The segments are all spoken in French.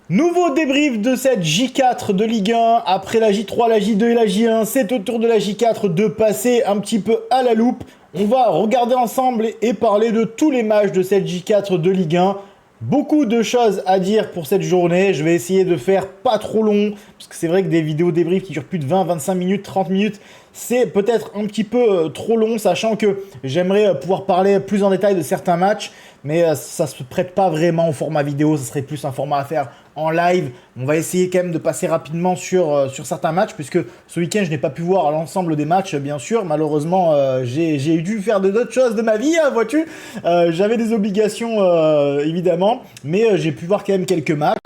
Nouveau débrief de cette J4 de Ligue 1. Après la J3, la J2 et la J1, c'est au tour de la J4 de passer un petit peu à la loupe. On va regarder ensemble et parler de tous les matchs de cette J4 de Ligue 1. Beaucoup de choses à dire pour cette journée. Je vais essayer de faire pas trop long, parce que c'est vrai que des vidéos débrief qui durent plus de 20, 25 minutes, 30 minutes, c'est peut-être un petit peu trop long, sachant que j'aimerais pouvoir parler plus en détail de certains matchs, mais ça se prête pas vraiment au format vidéo, ça serait plus un format à faire en live. On va essayer quand même de passer rapidement sur certains matchs, puisque ce week-end je n'ai pas pu voir l'ensemble des matchs, bien sûr. Malheureusement, j'ai dû faire d'autres choses de ma vie, hein, vois-tu. J'avais des obligations, évidemment, mais j'ai pu voir quand même quelques matchs.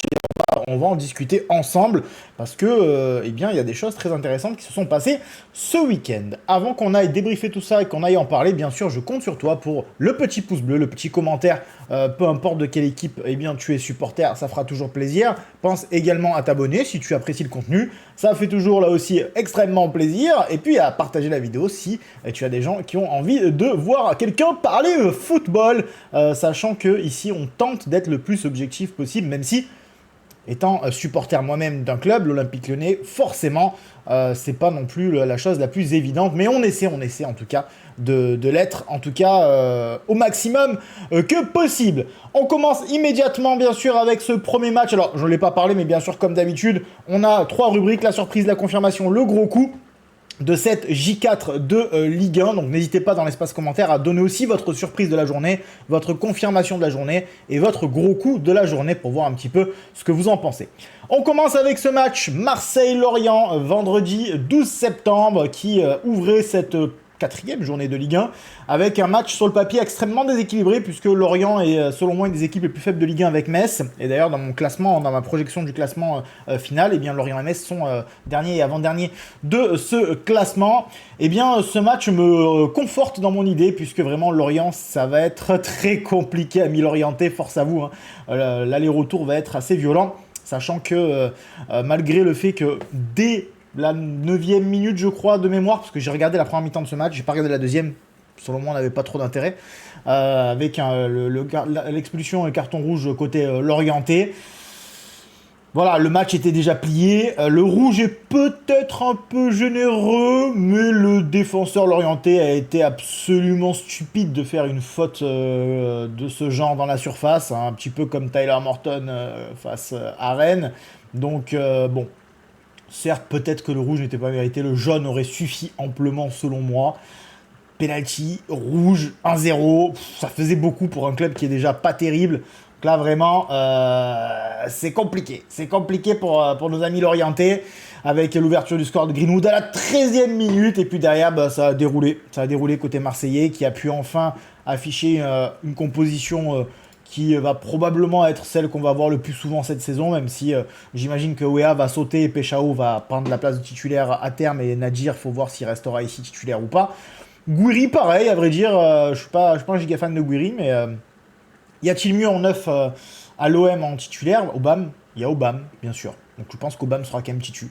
On va en discuter ensemble parce que, eh bien, il y a des choses très intéressantes qui se sont passées ce week-end. Avant qu'on aille débriefer tout ça et qu'on aille en parler, bien sûr, je compte sur toi pour le petit pouce bleu, le petit commentaire, peu importe de quelle équipe, eh bien, tu es supporter, ça fera toujours plaisir. Pense également à t'abonner si tu apprécies le contenu, ça fait toujours là aussi extrêmement plaisir. Et puis à partager la vidéo si tu as des gens qui ont envie de voir quelqu'un parler football, sachant que ici on tente d'être le plus objectif possible, même si étant supporter moi-même d'un club, l'Olympique Lyonnais, forcément, c'est pas non plus la chose la plus évidente, mais on essaie en tout cas de l'être, en tout cas au maximum que possible. On commence immédiatement, bien sûr, avec ce premier match. Alors, je ne l'ai pas parlé, mais bien sûr, comme d'habitude, on a 3 rubriques, la surprise, la confirmation, le gros coup de cette J4 de Ligue 1. Donc n'hésitez pas dans l'espace commentaire à donner aussi votre surprise de la journée, votre confirmation de la journée et votre gros coup de la journée pour voir un petit peu ce que vous en pensez. On commence avec ce match Marseille-Lorient, vendredi 12 septembre, qui ouvrait cette 4e journée de Ligue 1, avec un match sur le papier extrêmement déséquilibré, puisque Lorient est selon moi une des équipes les plus faibles de Ligue 1 avec Metz. Et d'ailleurs dans mon classement, dans ma projection du classement final, eh bien Lorient et Metz sont derniers et avant-derniers de ce classement. Eh bien ce match me conforte dans mon idée, puisque vraiment Lorient, ça va être très compliqué à m'y-orienter, force à vous, hein. L'aller-retour va être assez violent, sachant que malgré le fait que dès la 9e minute, je crois, de mémoire, parce que j'ai regardé la première mi-temps de ce match, j'ai pas regardé la deuxième, selon moi, on n'avait pas trop d'intérêt, avec l'expulsion et carton rouge côté l'orienté. Voilà, le match était déjà plié, le rouge est peut-être un peu généreux, mais le défenseur l'orienté a été absolument stupide de faire une faute de ce genre dans la surface, hein, un petit peu comme Tyler Morton face à Rennes. Donc, bon, certes, peut-être que le rouge n'était pas mérité, le jaune aurait suffi amplement selon moi. Penalty, rouge, 1-0, ça faisait beaucoup pour un club qui est déjà pas terrible. Donc là, vraiment, c'est compliqué. C'est compliqué pour nos amis l'orienté, avec l'ouverture du score de Greenwood à la 13e minute. Et puis derrière, bah, ça a déroulé. Ça a déroulé côté marseillais, qui a pu enfin afficher une composition qui va probablement être celle qu'on va voir le plus souvent cette saison, même si j'imagine que Weah va sauter et Peshao va prendre la place de titulaire à terme, et Nadir, faut voir s'il restera ici titulaire ou pas. Gouiri, pareil, à vrai dire, je suis pas un giga fan de Gouiri, mais y a-t-il mieux en neuf à l'OM en titulaire? Aubame, il y a Aubame, bien sûr. Donc je pense qu'Aubame sera quand même titu,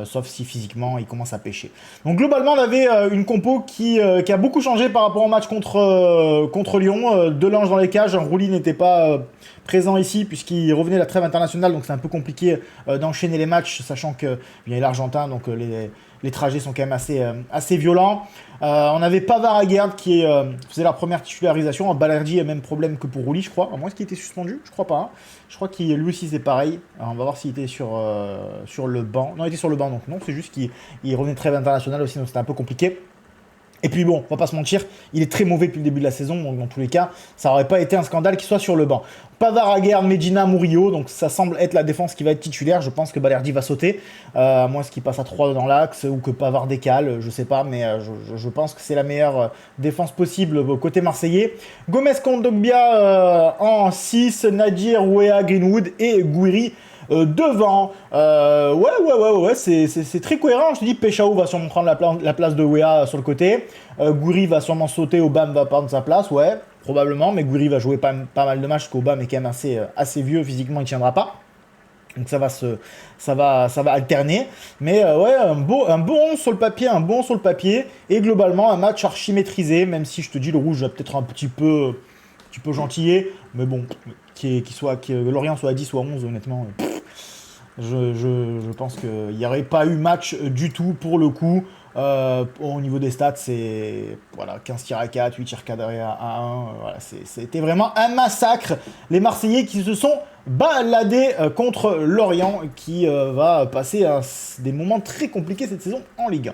sauf si physiquement il commence à pêcher. Donc globalement, on avait une compo qui a beaucoup changé par rapport au match contre Lyon. Delange dans les cages, Rouli n'était pas présent ici puisqu'il revenait de la trêve internationale, donc c'est un peu compliqué d'enchaîner les matchs, sachant qu'il y a l'Argentin, donc les trajets sont quand même assez violents. On avait Pavard à Guerd qui faisait la première titularisation. Balerdi a le même problème que pour Rouli, je crois. À moins qu'il était suspendu, je crois pas, hein. Je crois qu'il lui aussi c'est pareil. Alors, on va voir s'il était sur le banc. Non, il était sur le banc, donc non, c'est juste qu'il revenait de trêve internationale aussi, donc c'était un peu compliqué. Et puis bon, on va pas se mentir, il est très mauvais depuis le début de la saison, donc dans tous les cas, ça aurait pas été un scandale qu'il soit sur le banc. Pavard, Aguerd, Medina, Murillo, donc ça semble être la défense qui va être titulaire. Je pense que Balerdi va sauter, à moins qu'il passe à 3 dans l'axe, ou que Pavard décale, je sais pas, mais je pense que c'est la meilleure défense possible côté marseillais. Gomez Kondogbia en 6, Nadir, Weah, Greenwood et Gouiri devant. Ouais, c'est très cohérent. Je te dis, Peshao va sûrement prendre la place de Weah sur le côté. Gouiri va sûrement sauter, Aubame va prendre sa place, ouais, probablement, mais Gouiri va jouer pas mal de matchs, parce qu'Aubame est quand même assez vieux, physiquement il tiendra pas. Donc ça va alterner. Mais ouais, un bon 11 sur le papier, et globalement un match archi maîtrisé, même si je te dis le rouge va peut-être un petit peu petit peu gentillé, mais bon, que Lorient soit à 10 ou à 11, honnêtement, je pense qu'il n'y aurait pas eu match du tout pour le coup. Au niveau des stats, c'est voilà, 15 tirs à 4, 8 tirs cadrés à 1. Voilà, c'était vraiment un massacre. Les Marseillais qui se sont baladés contre Lorient, qui va passer des moments très compliqués cette saison en Ligue 1.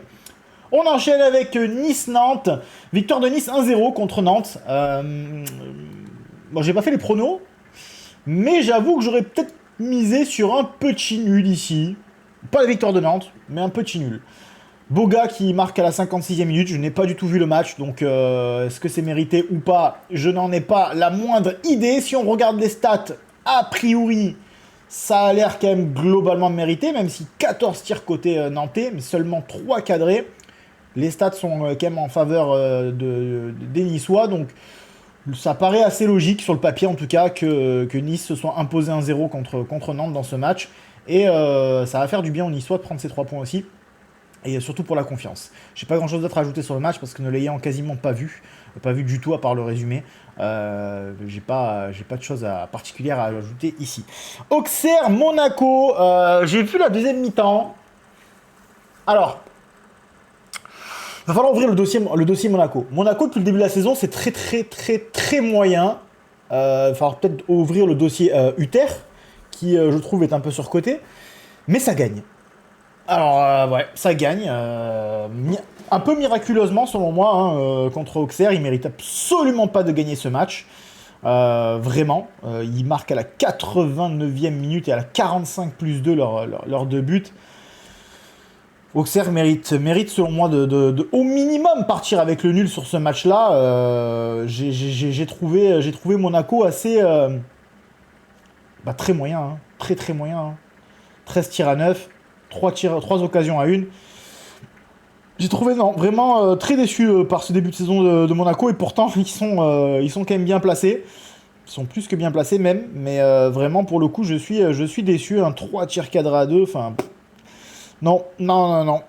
On enchaîne avec Nice-Nantes. Victoire de Nice 1-0 contre Nantes. Bon, j'ai pas fait les pronos, mais j'avoue que j'aurais peut-être misé sur un petit nul ici. Pas la victoire de Nantes, mais un petit nul. Boga qui marque à la 56e minute, je n'ai pas du tout vu le match, donc est-ce que c'est mérité ou pas? Je n'en ai pas la moindre idée. Si on regarde les stats, a priori, ça a l'air quand même globalement mérité, même si 14 tirs côté nantais, mais seulement 3 cadrés. Les stats sont quand même en faveur des Niçois, donc ça paraît assez logique sur le papier en tout cas que Nice se soit imposé 1-0 contre Nantes dans ce match. Et ça va faire du bien aux Niçois de prendre ces 3 points aussi. Et surtout pour la confiance. J'ai pas grand chose d'autre à ajouter sur le match parce que ne l'ayant quasiment pas vu du tout à part le résumé, j'ai pas de choses particulières à ajouter ici. Auxerre, Monaco, j'ai vu la deuxième mi-temps. Alors, il va falloir ouvrir le dossier Monaco. Monaco, depuis le début de la saison, c'est très très très très moyen. Il va falloir peut-être ouvrir le dossier Uther, qui je trouve est un peu surcoté, mais ça gagne. Alors, ouais, ça gagne. Un peu miraculeusement, selon moi, hein, contre Auxerre. Ils ne méritent absolument pas de gagner ce match. Vraiment. Ils marquent à la 89e minute et à la 45 plus 2 leurs deux buts. Auxerre mérite selon moi, de au minimum partir avec le nul sur ce match-là. J'ai trouvé Monaco assez... très moyen. Hein. Très très moyen. Hein. 13 tirs à 9. 3 occasions à 1. J'ai trouvé vraiment très déçu par ce début de saison de Monaco, et pourtant ils sont quand même bien placés. Ils sont plus que bien placés même, mais vraiment pour le coup je suis déçu. 3 tirs cadrés à 2, enfin... Non,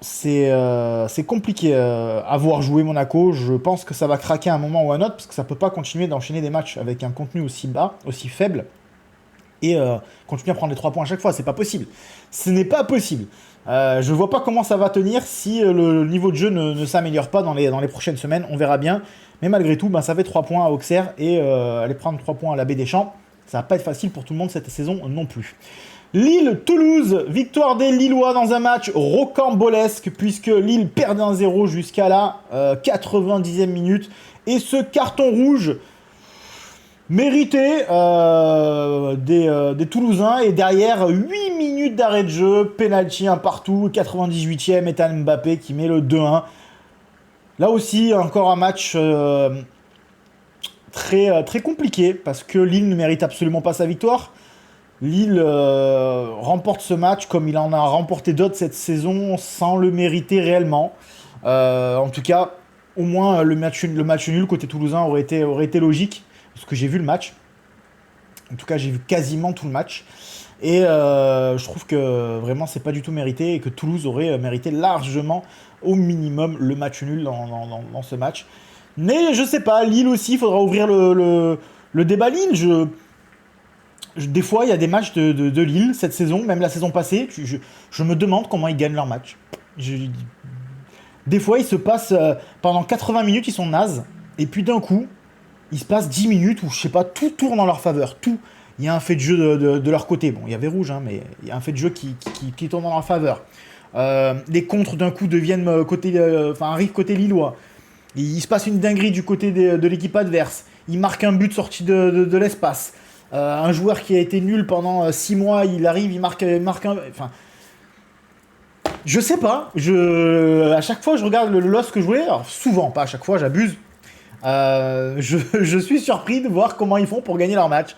c'est compliqué à voir jouer Monaco. Je pense que ça va craquer à un moment ou à un autre, parce que ça peut pas continuer d'enchaîner des matchs avec un contenu aussi bas, aussi faible, et continuer à prendre les 3 points à chaque fois. C'est pas possible. Ce n'est pas possible. Je vois pas comment ça va tenir si le niveau de jeu ne s'améliore pas dans les prochaines semaines. On verra bien. Mais malgré tout, ça fait 3 points à Auxerre, et aller prendre 3 points à la Baie des Champs, ça va pas être facile pour tout le monde cette saison non plus. Lille-Toulouse, victoire des Lillois dans un match rocambolesque, puisque Lille perd 1-0 jusqu'à la 90e minute. Et ce carton rouge mérité des Toulousains, et derrière 8 minutes d'arrêt de jeu, penalty un partout, 98e, Ethan Mbappé qui met le 2-1. Là aussi, encore un match très, très compliqué, parce que Lille ne mérite absolument pas sa victoire. Lille remporte ce match comme il en a remporté d'autres cette saison sans le mériter réellement. En tout cas, au moins le match nul côté toulousain aurait été logique, parce que j'ai vu le match. En tout cas, j'ai vu quasiment tout le match. Et je trouve que vraiment, c'est pas du tout mérité, et que Toulouse aurait mérité largement, au minimum, le match nul dans ce match. Mais je sais pas, Lille aussi, il faudra ouvrir le débat Lille. Des fois, il y a des matchs de Lille cette saison, même la saison passée. Je me demande comment ils gagnent leur match. Des fois, ils se passent pendant 80 minutes, ils sont nazes. Et puis d'un coup, il se passe 10 minutes où, je sais pas, tout tourne en leur faveur. Tout. Il y a un fait de jeu de leur côté. Bon, il y avait rouge, hein, mais il y a un fait de jeu qui tourne en leur faveur. Les contres d'un coup deviennent arrivent côté lillois. Il se passe une dinguerie du côté de l'équipe adverse. Ils marquent un but sorti de l'espace. Un joueur qui a été nul pendant 6 mois, il arrive, il marque un... Enfin, je sais pas. À chaque fois, je regarde le LOSC jouer. Alors, souvent, pas à chaque fois, j'abuse. Je suis surpris de voir comment ils font pour gagner leur match.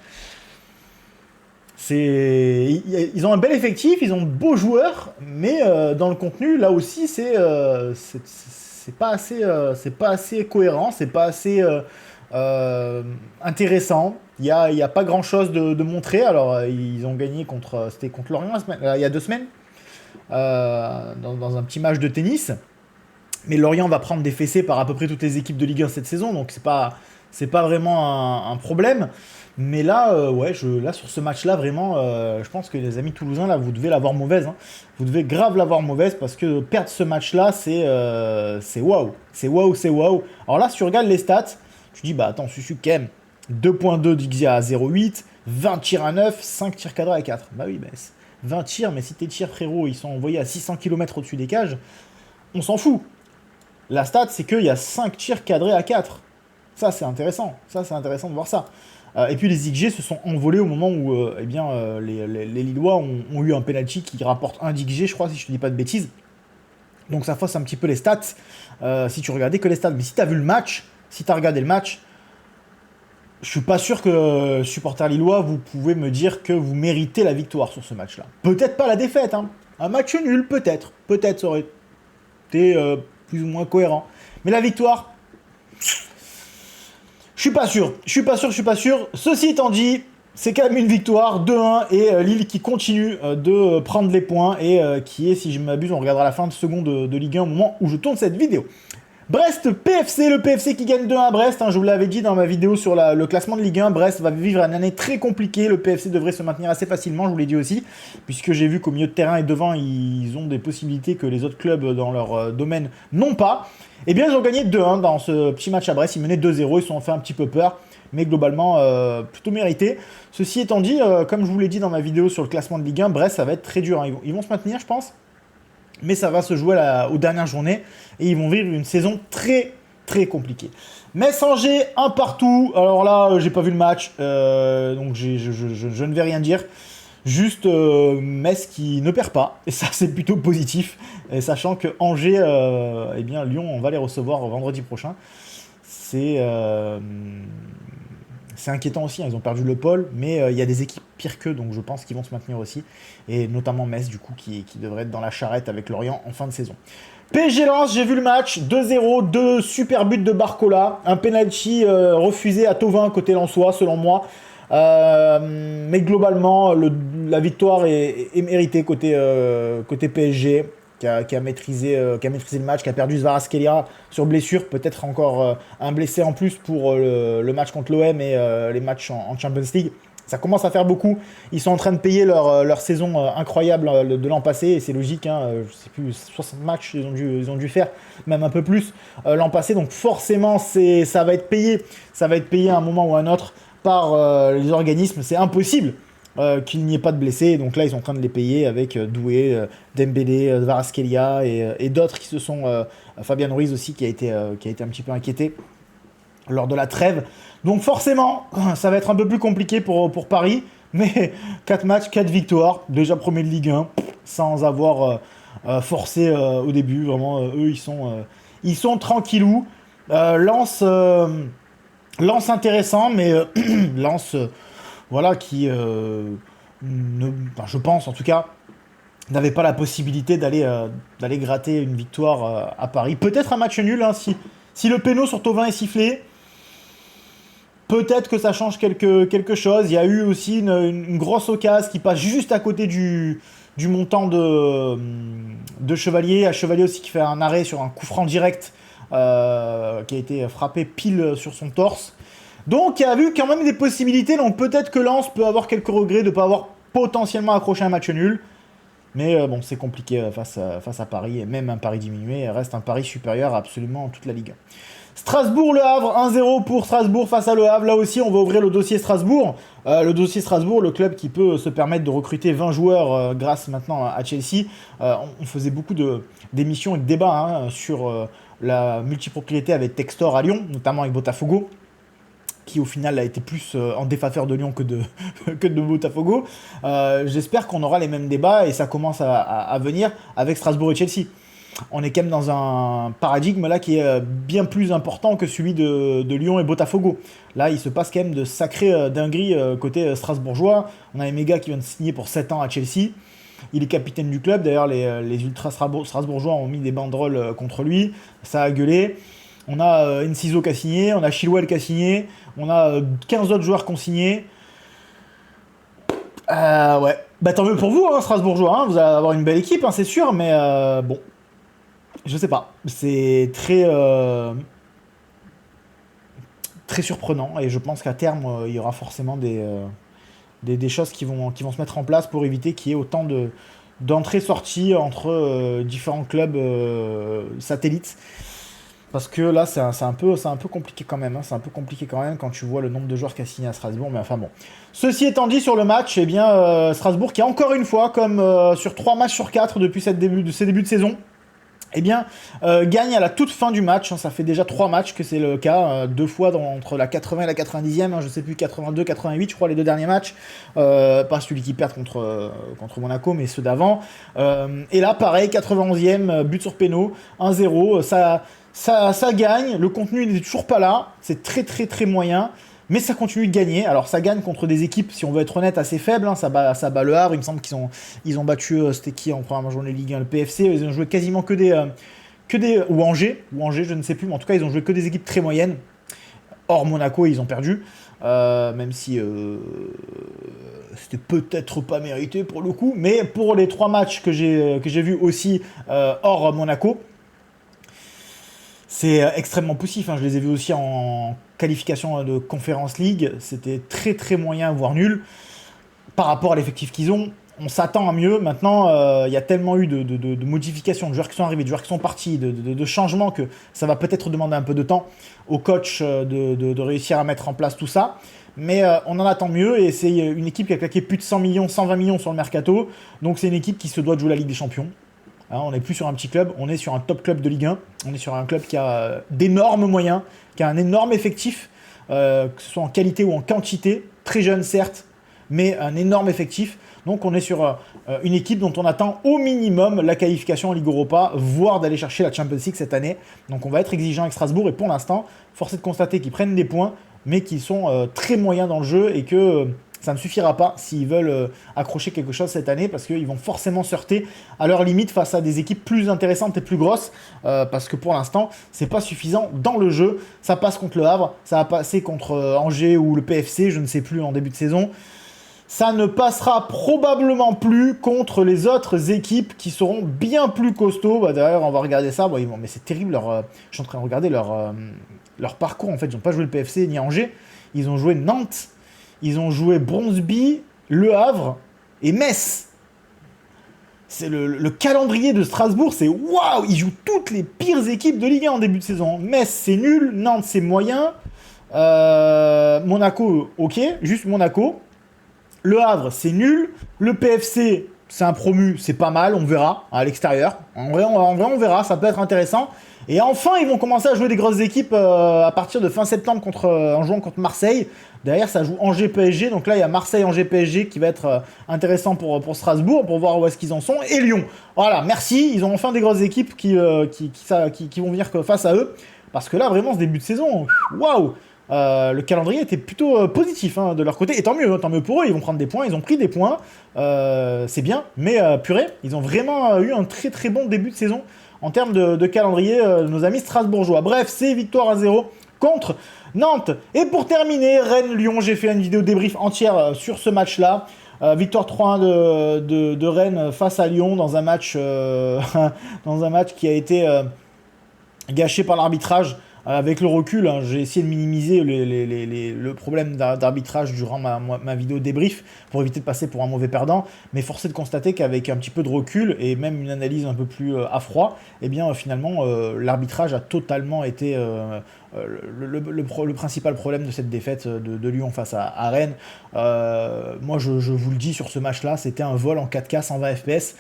Ils ont un bel effectif, ils ont de beaux joueurs, mais dans le contenu, là aussi, c'est pas assez cohérent, c'est pas assez intéressant. Il y a pas grand chose de montrer. Alors ils ont gagné c'était contre Lorient il y a 2 semaines, dans un petit match de tennis. Mais Lorient va prendre des fessées par à peu près toutes les équipes de Ligue 1 cette saison, donc c'est pas c'est pas vraiment un problème. Mais là, ouais, là sur ce match-là, vraiment, je pense que les amis toulousains, là, vous devez l'avoir mauvaise. Hein. Vous devez grave l'avoir mauvaise parce que perdre ce match-là, c'est waouh. C'est waouh, c'est waouh. Alors là, si tu regardes les stats, tu dis, bah attends, Susu, quand même, 2.2 d'XG à 0,8, 20 tirs à 9, 5 tirs cadrés à 4. Bah oui, bah, 20 tirs, mais si tes tirs, frérot, ils sont envoyés à 600 km au-dessus des cages, on s'en fout. La stat, c'est qu'il y a 5 tirs cadrés à 4. Ça, c'est intéressant. Ça, c'est intéressant de voir ça. Et puis les XG se sont envolés au moment où eh bien, les Lillois ont eu un penalty qui rapporte un d'XG, je crois, si je ne dis pas de bêtises. Donc ça fausse un petit peu les stats, si tu regardais que les stats. Mais si tu as vu le match, si tu as regardé le match, je suis pas sûr que, supporters lillois, vous pouvez me dire que vous méritez la victoire sur ce match-là. Peut-être pas la défaite, hein. Un match nul, peut-être. Peut-être ça aurait été plus ou moins cohérent. Mais la victoire, je suis pas sûr. Ceci étant dit, c'est quand même une victoire, 2-1, et Lille qui continue de prendre les points, et qui est, si je ne m'abuse, on regardera la fin de seconde de Ligue 1 au moment où je tourne cette vidéo. Brest PFC, le PFC qui gagne 2-1 à Brest, hein, je vous l'avais dit dans ma vidéo sur le classement de Ligue 1, Brest va vivre une année très compliquée, le PFC devrait se maintenir assez facilement, je vous l'ai dit aussi, puisque j'ai vu qu'au milieu de terrain et devant, ils ont des possibilités que les autres clubs dans leur domaine n'ont pas. Eh bien, ils ont gagné 2-1 dans ce petit match à Brest, ils menaient 2-0, ils se sont fait un petit peu peur, mais globalement, plutôt mérité. Ceci étant dit, comme je vous l'ai dit dans ma vidéo sur le classement de Ligue 1, Brest, ça va être très dur, hein. Ils vont se maintenir, je pense, mais ça va se jouer aux dernières journées et ils vont vivre une saison très très compliquée. Metz-Angers, un partout. Alors là, j'ai pas vu le match, donc je ne vais rien dire. Juste Metz qui ne perd pas, et ça c'est plutôt positif, et sachant que Angers, eh bien Lyon, on va les recevoir vendredi prochain. C'est inquiétant aussi, hein. Ils ont perdu le pôle, mais il y a des équipes pires qu'eux, donc je pense qu'ils vont se maintenir aussi. Et notamment Metz, du coup, qui devrait être dans la charrette avec Lorient en fin de saison. PSG Lens, j'ai vu le match, 2-0, 2 super buts de Barcola, un penalty refusé à Thauvin côté lensois, selon moi. Mais globalement, la victoire est méritée côté PSG. Qui a maîtrisé le match, qui a perdu Kvaratskhelia sur blessure, peut-être encore un blessé en plus pour le match contre l'OM et les matchs en Champions League. Ça commence à faire beaucoup. Ils sont en train de payer leur saison incroyable de l'an passé, et c'est logique, hein, je sais plus, 60 matchs ils ont dû faire, même un peu plus l'an passé, donc forcément ça va être payé à un moment ou à un autre par les organismes, c'est impossible. Qu'il n'y ait pas de blessés, donc là ils sont en train de les payer avec Doué, Dembélé, Kvaratskhelia et d'autres qui se sont... Fabien Ruiz aussi qui a été un petit peu inquiété lors de la trêve. Donc forcément, ça va être un peu plus compliqué pour Paris, mais 4 matchs, 4 victoires, déjà premier de Ligue 1, sans avoir forcé au début, vraiment, eux ils sont tranquillous. Lens intéressant, mais Lens... voilà, qui, je pense en tout cas, n'avait pas la possibilité d'aller gratter une victoire à Paris. Peut-être un match nul, hein, si le péno sur Thauvin est sifflé, peut-être que ça change quelque chose. Il y a eu aussi une grosse occasion qui passe juste à côté du montant de Chevalier. À Chevalier aussi qui fait un arrêt sur un coup franc direct qui a été frappé pile sur son torse. Donc il y a eu quand même des possibilités, donc peut-être que Lens peut avoir quelques regrets de ne pas avoir potentiellement accroché un match nul. Mais bon, c'est compliqué face à Paris, et même un Paris diminué, reste un Paris supérieur à absolument toute la Ligue 1. Strasbourg-Le Havre, 1-0 pour Strasbourg face à Le Havre. Là aussi, on va ouvrir le dossier Strasbourg. Le club qui peut se permettre de recruter 20 joueurs grâce maintenant à Chelsea. On faisait beaucoup d'émissions et de débats sur la multipropriété avec Textor à Lyon, notamment avec Botafogo, qui au final a été plus en défaveur de Lyon que de Botafogo. J'espère qu'on aura les mêmes débats, et ça commence à venir avec Strasbourg et Chelsea. On est quand même dans un paradigme là qui est bien plus important que celui de Lyon et Botafogo. Là, il se passe quand même de sacrées dingueries côté strasbourgeois. On a Emega qui vient de signer pour 7 ans à Chelsea. Il est capitaine du club. D'ailleurs, les ultras strasbourgeois ont mis des banderoles contre lui. Ça a gueulé. On a Enciso qui a signé, on a Chilwell qui a signé, on a 15 autres joueurs qui ont signé. Ouais. Bah tant mieux pour vous, hein, Strasbourgeois, hein, vous allez avoir une belle équipe, hein, c'est sûr, mais bon. Je sais pas. C'est très très surprenant. Et je pense qu'à terme, il y aura forcément des choses qui vont se mettre en place pour éviter qu'il y ait autant d'entrées-sorties entre différents clubs satellites. Parce que là, c'est un peu compliqué quand même. Hein. C'est un peu compliqué quand même quand tu vois le nombre de joueurs qu'a signé à Strasbourg. Mais enfin bon. Ceci étant dit, sur le match, eh bien, Strasbourg qui, encore une fois, comme sur 3 matchs sur 4 depuis ces débuts de saison, eh bien, gagne à la toute fin du match. Hein. Ça fait déjà 3 matchs que c'est le cas. 2 fois entre la 80 et la 90e. Hein, je sais plus, 82, 88, je crois, les 2 derniers matchs. Pas celui qui perd contre Monaco, mais ceux d'avant. Et là, pareil, 91e, but sur péno, 1-0. Ça gagne, le contenu n'est toujours pas là, c'est très très très moyen, mais ça continue de gagner. Alors ça gagne contre des équipes, si on veut être honnête, assez faibles, hein. Ça bat le Havre, il me semble qu'ils ont battu, c'était qui en première journée de Ligue 1, le PFC, ils ont joué quasiment que des ou Angers, je ne sais plus, mais en tout cas ils ont joué que des équipes très moyennes. Hors Monaco, ils ont perdu, même si c'était peut-être pas mérité pour le coup, mais pour les 3 matchs que j'ai vus aussi hors Monaco, c'est extrêmement poussif, hein. Je les ai vus aussi en qualification de Conference League. C'était très très moyen, voire nul. Par rapport à l'effectif qu'ils ont, on s'attend à mieux. Maintenant, il y a tellement eu de modifications, de joueurs qui sont arrivés, de joueurs qui sont partis, de changements, que ça va peut-être demander un peu de temps au coach de réussir à mettre en place tout ça. Mais on en attend mieux, et c'est une équipe qui a claqué plus de 100 millions, 120 millions sur le mercato. Donc c'est une équipe qui se doit de jouer la Ligue des Champions. Hein, on n'est plus sur un petit club, on est sur un top club de Ligue 1. On est sur un club qui a d'énormes moyens, qui a un énorme effectif, que ce soit en qualité ou en quantité. Très jeune, certes, mais un énorme effectif. Donc on est sur une équipe dont on attend au minimum la qualification en Ligue Europa, voire d'aller chercher la Champions League cette année. Donc on va être exigeant avec Strasbourg, et pour l'instant, force est de constater qu'ils prennent des points, mais qu'ils sont très moyens dans le jeu, et que ça ne suffira pas s'ils veulent accrocher quelque chose cette année, parce qu'ils vont forcément se heurter à leur limite face à des équipes plus intéressantes et plus grosses, parce que pour l'instant, c'est pas suffisant dans le jeu. Ça passe contre le Havre, ça a passé contre Angers ou le PFC, je ne sais plus, en début de saison. Ça ne passera probablement plus contre les autres équipes qui seront bien plus costauds. Bah, d'ailleurs, on va regarder ça. Bon, mais c'est terrible, je suis en train de regarder leur parcours. En fait, ils n'ont pas joué le PFC ni Angers, ils ont joué Nantes, ils ont joué Brøndby, Le Havre et Metz. C'est le calendrier de Strasbourg, c'est waouh. Ils jouent toutes les pires équipes de Ligue 1 en début de saison. Metz, c'est nul. Nantes, c'est moyen. Monaco, ok, juste Monaco. Le Havre, c'est nul. Le PFC, c'est un promu, c'est pas mal, on verra à l'extérieur. En vrai, on verra, ça peut être intéressant. Et enfin, ils vont commencer à jouer des grosses équipes à partir de fin septembre en jouant contre Marseille. Derrière, ça joue Angers-PSG. Donc là, il y a Marseille-Angers-PSG qui va être intéressant pour Strasbourg, pour voir où est-ce qu'ils en sont. Et Lyon. Voilà, merci. Ils ont enfin des grosses équipes qui vont venir face à eux. Parce que là, vraiment, ce début de saison, waouh! Le calendrier était plutôt positif, hein, de leur côté, et tant mieux pour eux, ils vont prendre des points, ils ont pris des points, c'est bien, mais purée, ils ont vraiment eu un très très bon début de saison en termes de calendrier, nos amis strasbourgeois. Bref, c'est victoire 1-0 contre Nantes. Et pour terminer, Rennes-Lyon, j'ai fait une vidéo débrief entière sur ce match-là. Victoire 3-1 de Rennes face à Lyon dans un match, dans un match qui a été gâché par l'arbitrage. Avec le recul, hein, j'ai essayé de minimiser le problème d'arbitrage durant ma vidéo débrief pour éviter de passer pour un mauvais perdant, mais force est de constater qu'avec un petit peu de recul et même une analyse un peu plus à froid, eh bien finalement l'arbitrage a totalement été le principal problème de cette défaite de Lyon face à Rennes. Moi je vous le dis, sur ce match-là, c'était un vol en 4K 120 FPS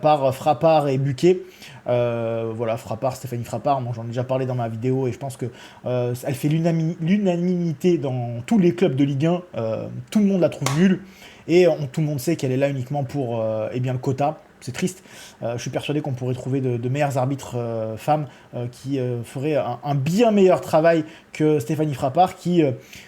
par Frappard et Buquet. Voilà, Stéphanie Frappard, moi j'en ai déjà parlé dans ma vidéo, et je pense que elle fait l'unanimité dans tous les clubs de Ligue 1. Tout le monde la trouve nulle, et tout le monde sait qu'elle est là uniquement pour le quota. C'est triste. Je suis persuadé qu'on pourrait trouver de meilleurs arbitres femmes qui feraient un bien meilleur travail que Stéphanie Frappard, qui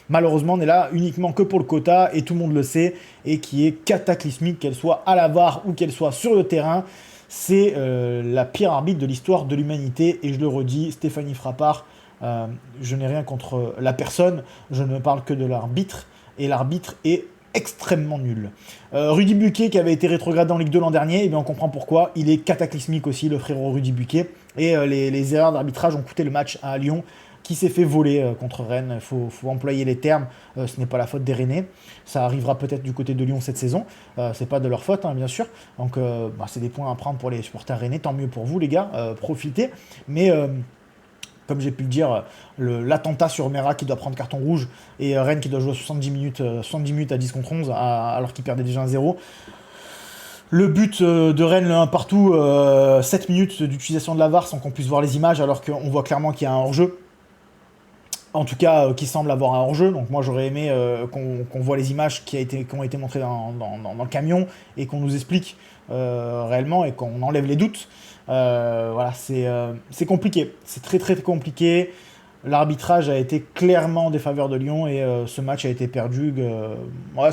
malheureusement n'est là uniquement que pour le quota, et tout le monde le sait, et qui est cataclysmique, qu'elle soit à la VAR ou qu'elle soit sur le terrain. C'est la pire arbitre de l'histoire de l'humanité, et je le redis, Stéphanie Frappard, je n'ai rien contre la personne, je ne parle que de l'arbitre, et l'arbitre est extrêmement nul. Rudy Buquet, qui avait été rétrogradé en Ligue 2 l'an dernier, eh bien on comprend pourquoi, il est cataclysmique aussi, le frérot Rudy Buquet, et les erreurs d'arbitrage ont coûté le match à Lyon. qui s'est fait voler contre Rennes. Il faut employer les termes. Ce n'est pas la faute des Rennais. Ça arrivera peut-être du côté de Lyon cette saison. C'est pas de leur faute, hein, bien sûr. Donc, c'est des points à prendre pour les supporters rennais. Tant mieux pour vous, les gars. Profitez. Mais comme j'ai pu le dire, l'attentat sur Mera qui doit prendre carton rouge et Rennes qui doit jouer 70 minutes à 10 contre 11 alors qu'il perdait déjà 1-0. Le but de Rennes, le 1 partout, 7 minutes d'utilisation de la VAR sans qu'on puisse voir les images alors qu'on voit clairement qu'il y a un hors-jeu. En tout cas, qui semble avoir un hors-jeu. Donc moi j'aurais aimé qu'on voit les images qui ont été montrées dans le camion et qu'on nous explique réellement et qu'on enlève les doutes. Voilà, c'est compliqué. C'est très très compliqué. L'arbitrage a été clairement en défaveur de Lyon et ce match a été perdu. Ouais,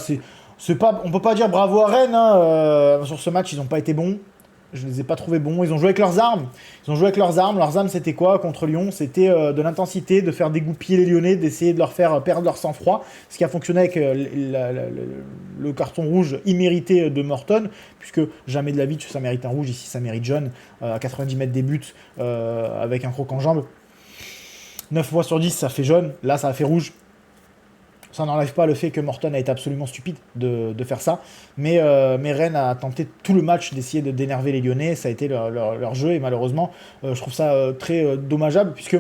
c'est pas, on peut pas dire bravo à Rennes. Hein, sur ce match, ils n'ont pas été bons. Je les ai pas trouvés bons. Ils ont joué avec leurs armes. Leurs armes, c'était quoi contre Lyon? C'était de l'intensité, de faire dégoupiller les Lyonnais, d'essayer de leur faire perdre leur sang-froid. Ce qui a fonctionné avec le carton rouge immérité de Morton, puisque jamais de la vie ça mérite un rouge. Ici, ça mérite jaune. À 90 mètres des buts, avec un croc en jambe. 9 fois sur 10, ça fait jaune. Là, ça a fait rouge. Ça n'enlève pas le fait que Morton a été absolument stupide de faire ça. Mais Rennes a tenté tout le match d'essayer d'énerver les Lyonnais. Ça a été leur jeu. Et malheureusement, je trouve ça très dommageable, puisque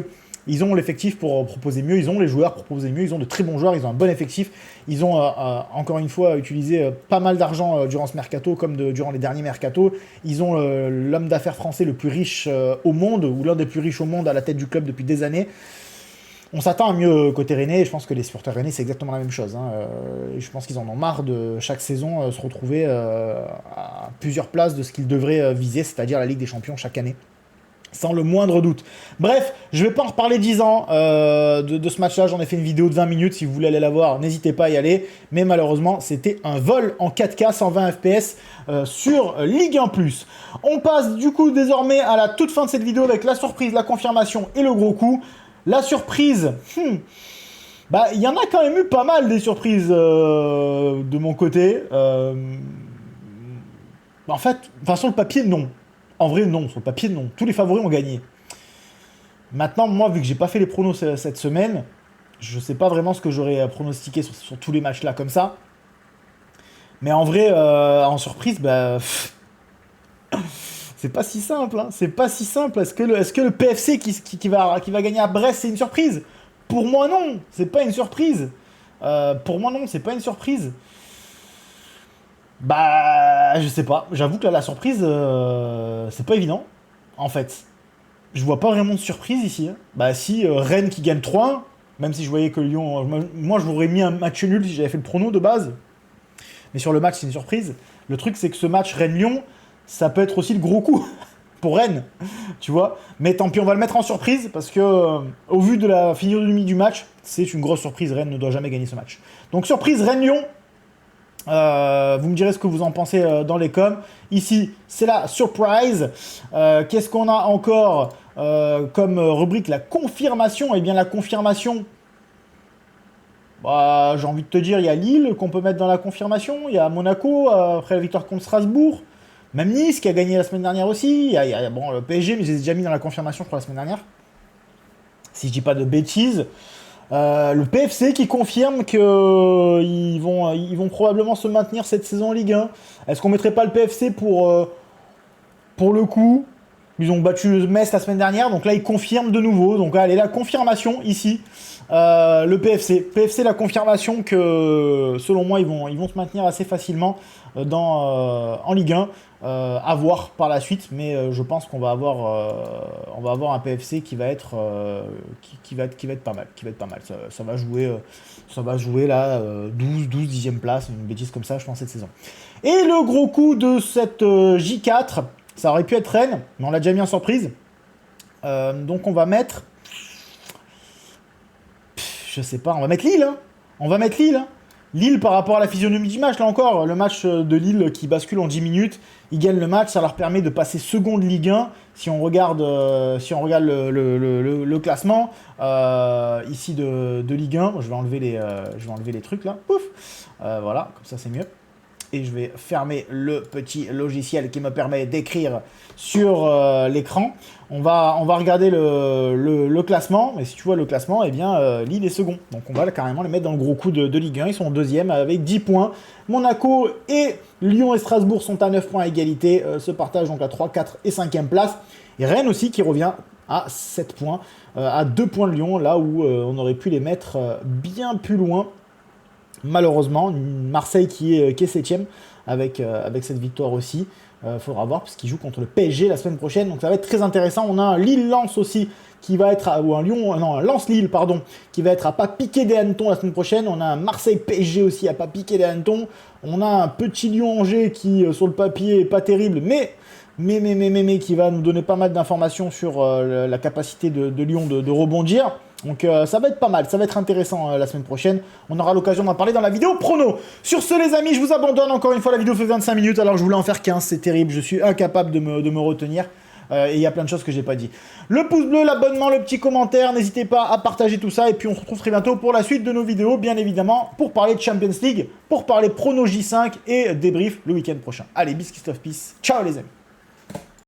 ils ont l'effectif pour proposer mieux. Ils ont les joueurs pour proposer mieux. Ils ont de très bons joueurs. Ils ont un bon effectif. Ils ont, encore une fois, utilisé pas mal d'argent durant ce mercato, comme durant les derniers mercatos. Ils ont l'homme d'affaires français le plus riche au monde, ou l'un des plus riches au monde à la tête du club depuis des années. On s'attend à mieux côté Rennais, et je pense que les supporters rennais, c'est exactement la même chose. Hein. Je pense qu'ils en ont marre de chaque saison se retrouver à plusieurs places de ce qu'ils devraient viser, c'est-à-dire la Ligue des Champions chaque année. Sans le moindre doute. Bref, je vais pas en reparler 10 ans de ce match-là. J'en ai fait une vidéo de 20 minutes. Si vous voulez aller la voir, n'hésitez pas à y aller. Mais malheureusement, c'était un vol en 4K 120 FPS sur Ligue 1+. On passe du coup désormais à la toute fin de cette vidéo avec la surprise, la confirmation et le gros coup. La surprise, il y en a quand même eu pas mal des surprises de mon côté. En fait, sur le papier, non. En vrai, non. Sur le papier, non. Tous les favoris ont gagné. Maintenant, moi, vu que j'ai pas fait les pronos cette semaine, je sais pas vraiment ce que j'aurais pronostiqué sur tous les matchs-là comme ça. Mais en vrai, en surprise, c'est pas si simple, hein. C'est pas si simple. Est-ce que le PFC qui va gagner à Brest, c'est une surprise? Pour moi, non. C'est pas une surprise. Pour moi, non, c'est pas une surprise. Je sais pas. J'avoue que là, la surprise, c'est pas évident, en fait. Je vois pas vraiment de surprise ici. Hein. Si, Rennes qui gagne 3-1, même si je voyais que Lyon... Moi, je vous aurais mis un match nul si j'avais fait le prono de base. Mais sur le match, c'est une surprise. Le truc, c'est que ce match Rennes-Lyon, ça peut être aussi le gros coup pour Rennes, tu vois. Mais tant pis, on va le mettre en surprise, parce que, au vu de la physionomie du match, c'est une grosse surprise. Rennes ne doit jamais gagner ce match. Donc, surprise Rennes-Lyon. Vous me direz ce que vous en pensez dans les coms. Ici, c'est la surprise. Qu'est-ce qu'on a encore comme rubrique? La confirmation. Eh bien, la confirmation... j'ai envie de te dire, il y a Lille qu'on peut mettre dans la confirmation. Il y a Monaco, après la victoire contre Strasbourg. Même Nice qui a gagné la semaine dernière aussi. Il y a le PSG, mais je les ai déjà mis dans la confirmation, je crois, la semaine dernière. Si je dis pas de bêtises. Le PFC qui confirme qu'ils vont probablement se maintenir cette saison en Ligue 1. Est-ce qu'on mettrait pas le PFC pour le coup? Ils ont battu Metz la semaine dernière, donc là ils confirment de nouveau. Donc allez, la confirmation ici. Le PFC, la confirmation que selon moi ils vont se maintenir assez facilement en Ligue 1. À voir par la suite, mais je pense qu'on va avoir un PFC qui va être pas mal, ça va jouer là 10e place, une bêtise comme ça je pense cette saison. Et le gros coup de cette J4, ça aurait pu être Rennes, mais on l'a déjà mis en surprise. Donc on va mettre, je sais pas, on va mettre Lille, hein. Lille par rapport à la physionomie du match, là encore, le match de Lille qui bascule en 10 minutes, ils gagnent le match, ça leur permet de passer second de Ligue 1, si on regarde le classement, ici de Ligue 1, je vais enlever les trucs là, pouf, voilà, comme ça c'est mieux. et je vais fermer le petit logiciel qui me permet d'écrire sur l'écran. On va regarder le classement, et si tu vois le classement, eh bien Lille est second. Donc on va carrément les mettre dans le gros coup de Ligue 1. Ils sont en deuxième avec 10 points. Monaco et Lyon et Strasbourg sont à 9 points à égalité, se partagent donc à 3, 4 et 5e place. Et Rennes aussi qui revient à 7 points, à 2 points de Lyon, là où on aurait pu les mettre bien plus loin. Malheureusement, Marseille qui est 7e avec cette victoire aussi. Faudra voir parce qu'il joue contre le PSG la semaine prochaine, donc ça va être très intéressant. On a un Lille-Lens aussi qui va être ou un Lens-Lille pardon, qui va être à pas piquer des hannetons la semaine prochaine. On a un Marseille-PSG aussi à pas piquer des hannetons. On a un petit Lyon-Angers qui sur le papier est pas terrible, mais qui va nous donner pas mal d'informations sur la capacité de Lyon de rebondir. Donc ça va être pas mal, ça va être intéressant la semaine prochaine. On aura l'occasion d'en parler dans la vidéo prono. Sur ce les amis, je vous abandonne. Encore une fois, la vidéo fait 25 minutes, alors je voulais en faire 15, c'est terrible. Je suis incapable de me retenir. Et il y a plein de choses que j'ai pas dit. Le pouce bleu, l'abonnement, le petit commentaire, n'hésitez pas à partager tout ça. Et puis on se retrouve très bientôt pour la suite de nos vidéos, bien évidemment, pour parler de Champions League, pour parler prono J5 et débrief le week-end prochain. Allez, bis, kiss, love, peace. Ciao les amis.